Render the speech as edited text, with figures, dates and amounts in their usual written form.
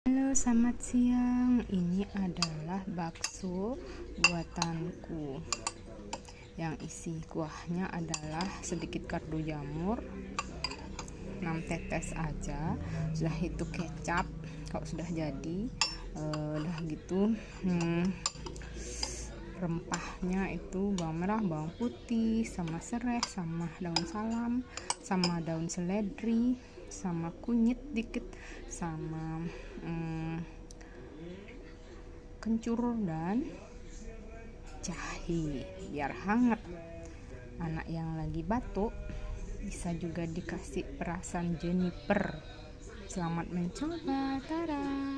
Halo, selamat siang. Ini adalah bakso buatanku. Yang isi kuahnya adalah sedikit kaldu jamur, 6 tetes aja. Sudah itu kecap. Kalau sudah jadi, udah gitu. Rempahnya itu bawang merah, bawang putih, sama serai, sama daun salam, sama daun seledri, sama kunyit dikit, sama kencur dan jahe biar hangat. Anak yang lagi batuk bisa juga dikasih perasan jeniper. Selamat mencoba. Tada.